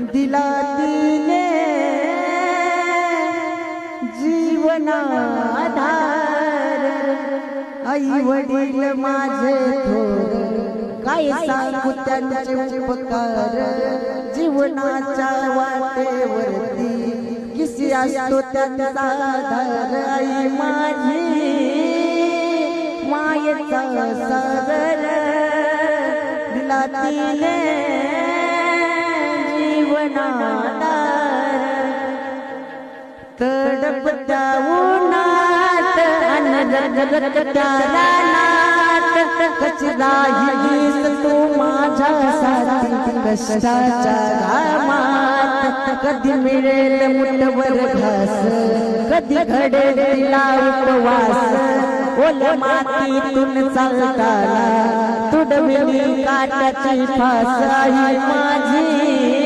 दिला तिने जीवनाधार आई वडील माझे थोर काय सांगू त्यांचे उपकार जीवनाच्या वाटेवरती किसी असतो त्यांचा आधार आई माझी मायेचा सागर दिला तिने जीवनाधार तडपत्या उन्हात अनरगरगत्या रानात कचरा हिलीस तू माझ्यासाठी कष्टाच्या घामात कधी मिळेल मुठभर घास कधी घडेल तिला उपवास ओल मातीतून चालताना तुडविली काटाची फास आई माझी